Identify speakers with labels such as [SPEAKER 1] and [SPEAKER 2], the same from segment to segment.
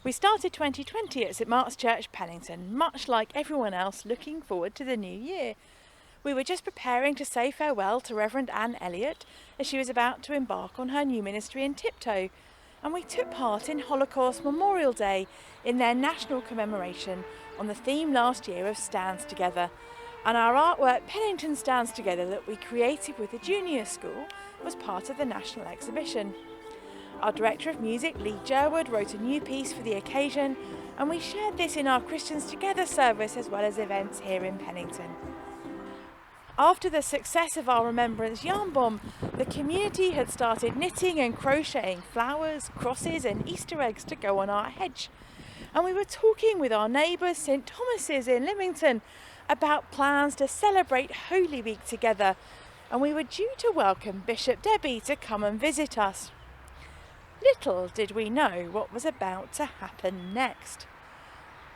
[SPEAKER 1] We started 2020 at St Mark's Church, Pennington, much like everyone else looking forward to the new year. We were just preparing to say farewell to Reverend Anne Elliott as she was about to embark on her new ministry in Tiptoe, and we took part in Holocaust Memorial Day in their national commemoration on the theme last year of Stands Together. And our artwork Pennington Stands Together that we created with the junior school was part of the national exhibition. Our Director of Music, Lee Jerwood, wrote a new piece for the occasion, and we shared this in our Christians Together service as well as events here in Pennington. After the success of our Remembrance yarn bomb, the community had started knitting and crocheting flowers, crosses and Easter eggs to go on our hedge. And we were talking with our neighbours St Thomas's in Lymington about plans to celebrate Holy Week together, and we were due to welcome Bishop Debbie to come and visit us. Little did we know what was about to happen next.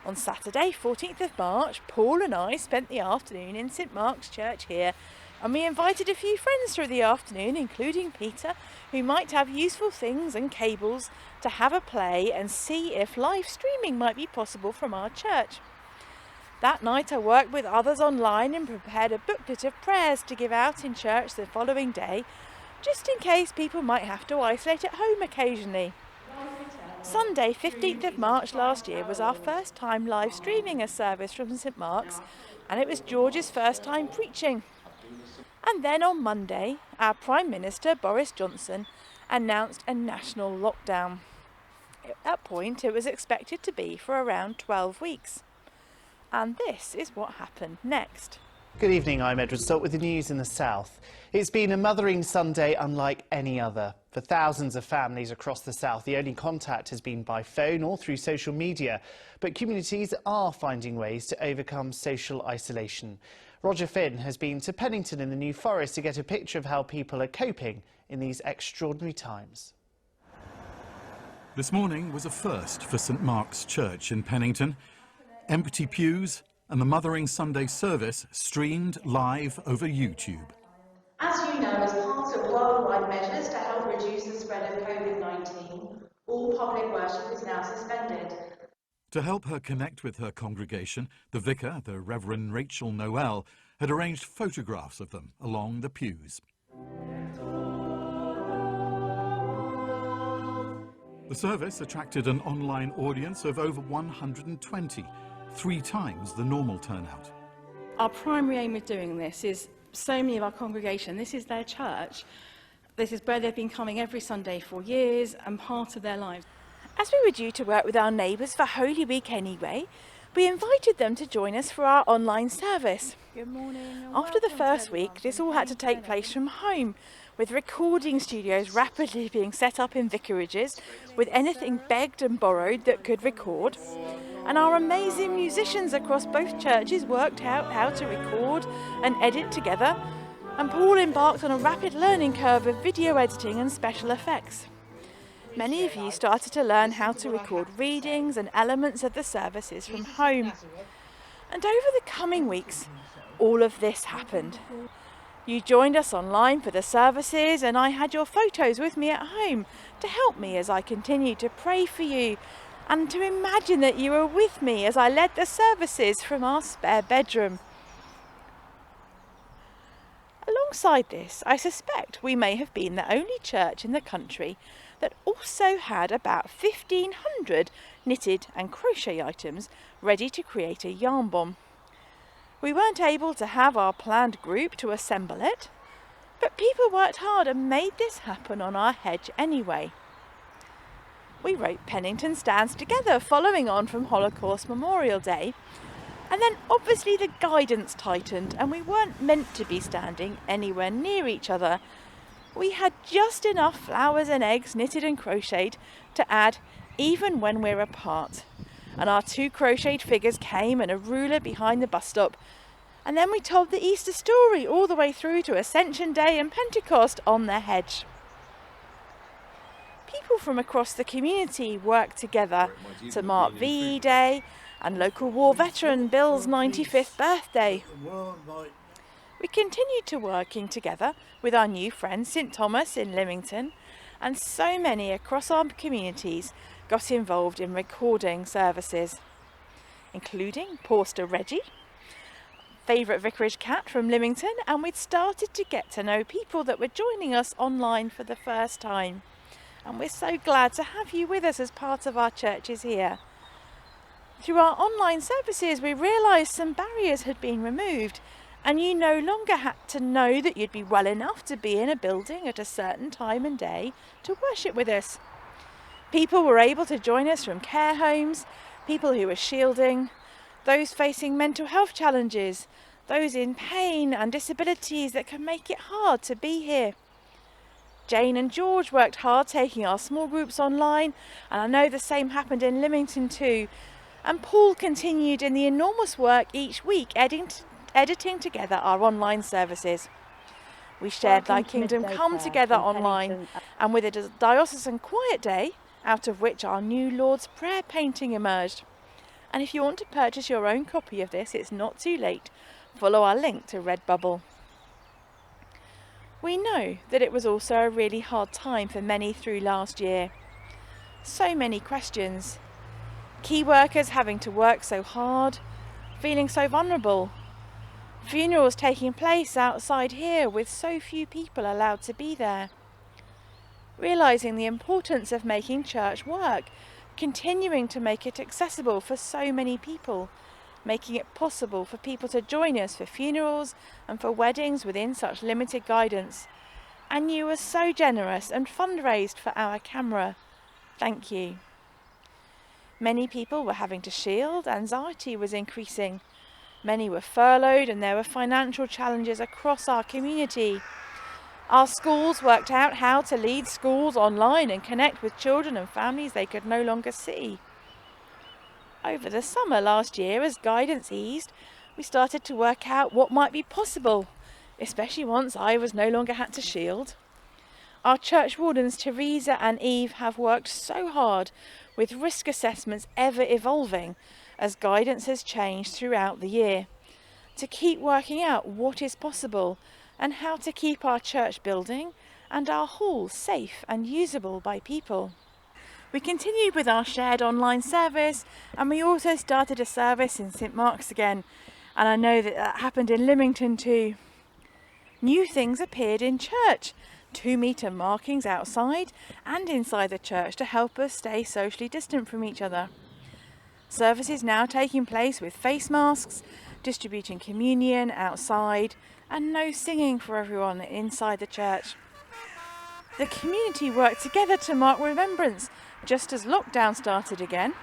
[SPEAKER 1] On Saturday, 14th of March, Paul and I spent the afternoon in St Mark's Church here, and we invited a few friends through the afternoon, including Peter, who might have useful things and cables to have a play and see if live streaming might be possible from our church. That night I worked with others online and prepared a booklet of prayers to give out in church the following day, just in case people might have to isolate at home occasionally. Sunday, 15th of March last year was our first time live streaming a service from St Mark's, and it was George's first time preaching. And then on Monday, our Prime Minister, Boris Johnson, announced a national lockdown. At that point, it was expected to be for around 12 weeks. And this is what happened next.
[SPEAKER 2] Good evening, I'm Edward Salt with the news in the south. It's been a Mothering Sunday unlike any other. For thousands of families across the south, the only contact has been by phone or through social media. But communities are finding ways to overcome social isolation. Roger Finn has been to Pennington in the New Forest to get a picture of how people are coping in these extraordinary times.
[SPEAKER 3] This morning was a first for St Mark's Church in Pennington. Empty pews and the Mothering Sunday service streamed live over YouTube.
[SPEAKER 4] As you know, as part of worldwide measures to help reduce the spread of COVID-19, all public worship is now suspended.
[SPEAKER 3] To help her connect with her congregation, the vicar, the Reverend Rachel Noel, had arranged photographs of them along the pews. The service attracted an online audience of over 120, 3 times the normal turnout.
[SPEAKER 5] Our primary aim with doing this is so many of our congregation, this is their church. This is where they've been coming every Sunday for years and part of their lives.
[SPEAKER 1] As we were due to work with our neighbours for Holy Week anyway, we invited them to join us for our online service.
[SPEAKER 5] Good morning.
[SPEAKER 1] After the first week, this all had to take place from home, with recording studios rapidly being set up in vicarages, with anything begged and borrowed that could record. And our amazing musicians across both churches worked out how to record and edit together, and Paul embarked on a rapid learning curve of video editing and special effects. Many of you started to learn how to record readings and elements of the services from home. And over the coming weeks, all of this happened. You joined us online for the services, and I had your photos with me at home to help me as I continued to pray for you and to imagine that you were with me as I led the services from our spare bedroom. Alongside this, I suspect we may have been the only church in the country that also had about 1,500 knitted and crochet items ready to create a yarn bomb. We weren't able to have our planned group to assemble it, but people worked hard and made this happen on our hedge anyway. We wrote Pennington Stands Together following on from Holocaust Memorial Day, and then obviously the guidance tightened and we weren't meant to be standing anywhere near each other. We had just enough flowers and eggs knitted and crocheted to add even when we're apart. And our 2 crocheted figures came and a ruler behind the bus stop. And then we told the Easter story all the way through to Ascension Day and Pentecost on the hedge. People from across the community worked together to mark VE Day and local war veteran Bill's 95th birthday. We continued to working together with our new friend St Thomas in Lymington and so many across our communities got involved in recording services, including Porster Reggie, favourite vicarage cat from Lymington, and we'd started to get to know people that were joining us online for the first time. And we're so glad to have you with us as part of our churches here. Through our online services, we realised some barriers had been removed, and you no longer had to know that you'd be well enough to be in a building at a certain time and day to worship with us. People were able to join us from care homes, people who were shielding, those facing mental health challenges, those in pain and disabilities that can make it hard to be here. Jane and George worked hard taking our small groups online, and I know the same happened in Lymington too. And Paul continued in the enormous work each week editing together our online services. We shared Thy Kingdom Come together online, and with a diocesan quiet day, out of which our new Lord's Prayer painting emerged. And if you want to purchase your own copy of this, it's not too late. Follow our link to Redbubble. We know that it was also a really hard time for many through last year. So many questions. Key workers having to work so hard, feeling so vulnerable. Funerals taking place outside here with so few people allowed to be there. Realising the importance of making church work, continuing to make it accessible for so many people, making it possible for people to join us for funerals and for weddings within such limited guidance. And you were so generous and fundraised for our camera. Thank you. Many people were having to shield, anxiety was increasing. Many were furloughed and there were financial challenges across our community. Our schools worked out how to lead schools online and connect with children and families they could no longer see. Over the summer last year, as guidance eased, we started to work out what might be possible, especially once I was no longer had to shield. Our church wardens, Teresa and Eve, have worked so hard with risk assessments ever evolving as guidance has changed throughout the year, to keep working out what is possible and how to keep our church building and our halls safe and usable by people. We continued with our shared online service, and we also started a service in St Mark's again, and I know that happened in Lymington too. New things appeared in church, 2-metre markings outside and inside the church to help us stay socially distant from each other. Services now taking place with face masks, distributing communion outside, and no singing for everyone inside the church. The community worked together to mark Remembrance, just as lockdown started again.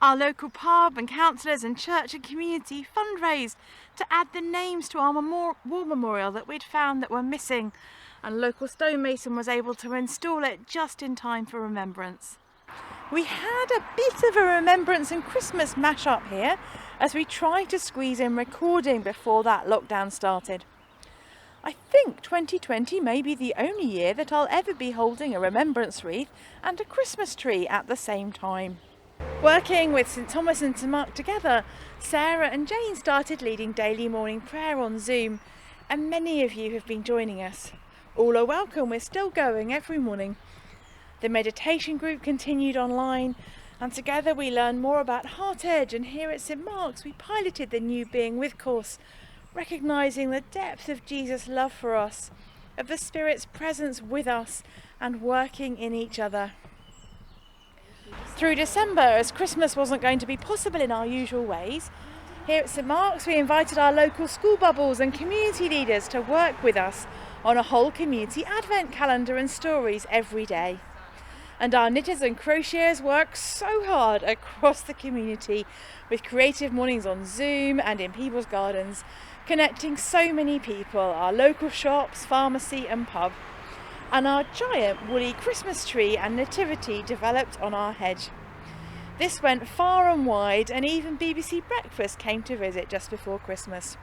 [SPEAKER 1] Our local pub and councillors and church and community fundraised to add the names to our war memorial that we'd found that were missing, and local stonemason was able to install it just in time for Remembrance. We had a bit of a Remembrance and Christmas mash-up here as we tried to squeeze in recording before that lockdown started. I think 2020 may be the only year that I'll ever be holding a Remembrance wreath and a Christmas tree at the same time. Working with St Thomas and St Mark together, Sarah and Jane started leading daily morning prayer on Zoom, and many of you have been joining us. All are welcome, we're still going every morning. The meditation group continued online, and together we learned more about Heart Edge, and here at St Mark's we piloted the new Being With course, recognising the depth of Jesus' love for us, of the Spirit's presence with us and working in each other. Through December, as Christmas wasn't going to be possible in our usual ways, here at St Mark's we invited our local school bubbles and community leaders to work with us on a whole community advent calendar and stories every day. And our knitters and crocheters work so hard across the community with creative mornings on Zoom and in people's gardens, connecting so many people, our local shops, pharmacy and pub. And our giant woolly Christmas tree and nativity developed on our hedge. This went far and wide, and even BBC Breakfast came to visit just before Christmas.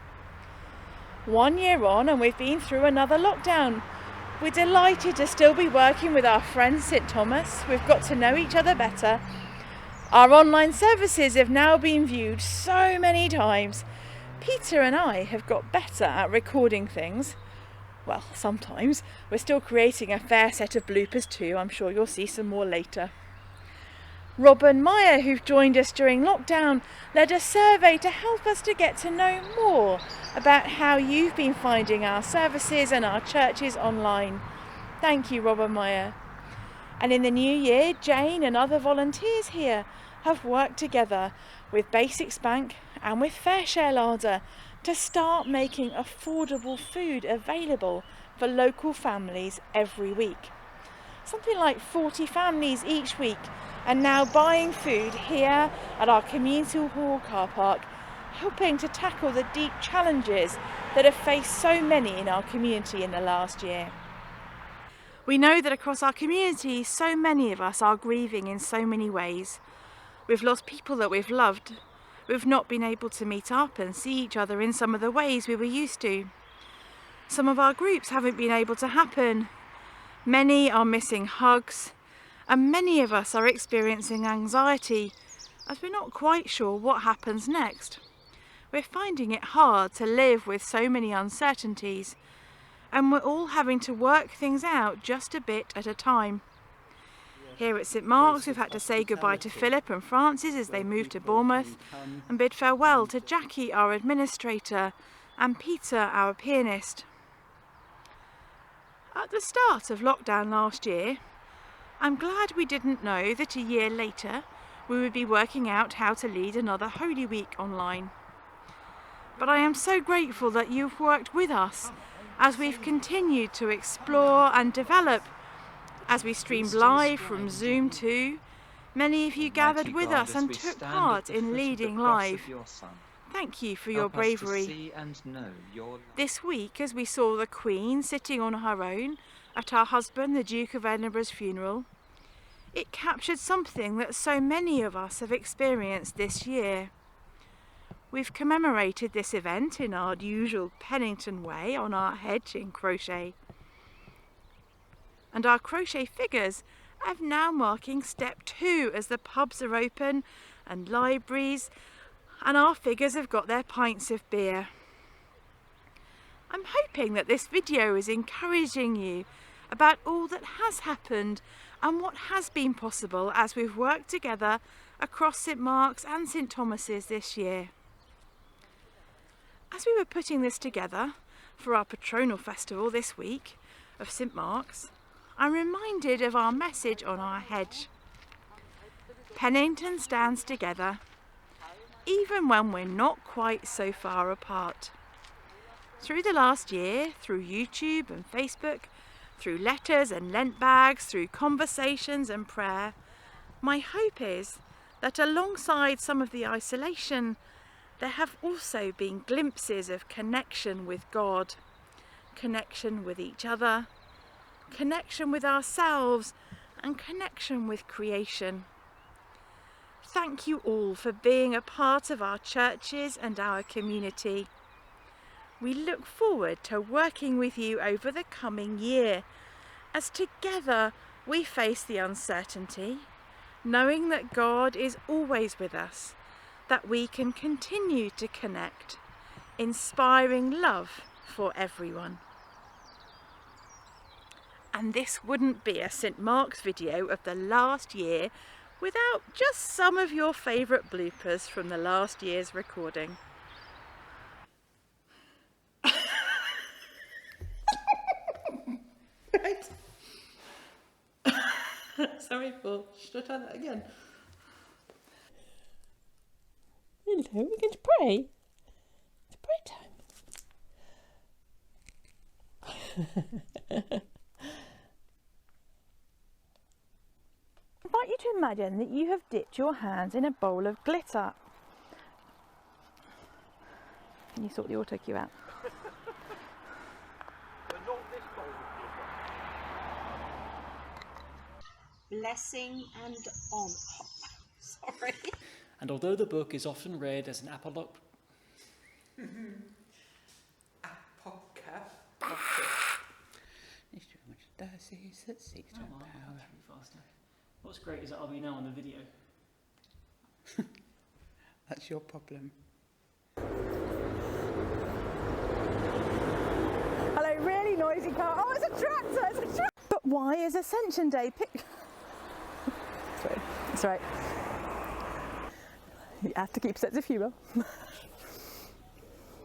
[SPEAKER 1] 1 year on, and we've been through another lockdown. We're delighted to still be working with our friends St Thomas. We've got to know each other better. Our online services have now been viewed so many times. Peter and I have got better at recording things. Well, sometimes. We're still creating a fair set of bloopers too. I'm sure you'll see some more later. Rob and Maya, who've joined us during lockdown, led a survey to help us to get to know more about how you've been finding our services and our churches online. Thank you, Rob and Maya. And in the new year, Jane and other volunteers here have worked together with Basics Bank and with Fairshare Larder to start making affordable food available for local families every week. Something like 40 families each week are now buying food here at our community hall car park, helping to tackle the deep challenges that have faced so many in our community in the last year. We know that across our community, so many of us are grieving in so many ways. We've lost people that we've loved. We've not been able to meet up and see each other in some of the ways we were used to. Some of our groups haven't been able to happen. Many are missing hugs, and many of us are experiencing anxiety as we're not quite sure what happens next. We're finding it hard to live with so many uncertainties, and we're all having to work things out just a bit at a time. Here at St Mark's, we've had to say goodbye to Philip and Francis as they moved to Bournemouth, and bid farewell to Jackie, our administrator, and Peter, our pianist. At the start of lockdown last year, I'm glad we didn't know that a year later we would be working out how to lead another Holy Week online. But I am so grateful that you've worked with us as we've continued to explore and develop. As we streamed live from Zoom too, many of you gathered with us and took part in leading live. Thank you for your bravery. This week, as we saw the Queen sitting on her own at her husband, the Duke of Edinburgh's funeral, it captured something that so many of us have experienced this year. We've commemorated this event in our usual Pennington way on our hedge in crochet. And our crochet figures are now marking step 2 as the pubs are open and libraries, and our figures have got their pints of beer. I'm hoping that this video is encouraging you about all that has happened and what has been possible as we've worked together across St Mark's and St Thomas's this year. As we were putting this together for our patronal festival this week of St Mark's, I'm reminded of our message on our hedge. Pennington stands together, even when we're not quite so far apart. Through the last year, through YouTube and Facebook, through letters and Lent bags, through conversations and prayer, my hope is that alongside some of the isolation, there have also been glimpses of connection with God, connection with each other, connection with ourselves, and connection with creation. Thank you all for being a part of our churches and our community. We look forward to working with you over the coming year, as together we face the uncertainty, knowing that God is always with us, that we can continue to connect, inspiring love for everyone. And this wouldn't be a St Mark's video of the last year without just some of your favourite bloopers from the last year's recording.
[SPEAKER 6] Right. Sorry, Paul. Should I try that again? Hello, we're going to pray. It's prayer time.
[SPEAKER 1] I invite you to imagine that you have dipped your hands in a bowl of glitter. Can you sort the auto cue out?
[SPEAKER 7] Blessing and on. Sorry.
[SPEAKER 6] And although the book is often read as an apologue... What's great is that I'll be now on the video.
[SPEAKER 8] That's your problem.
[SPEAKER 1] Hello, really noisy car. Oh, it's a tractor! It's a tractor! But why is Ascension Day
[SPEAKER 6] That's right. You have to keep a sense of humour.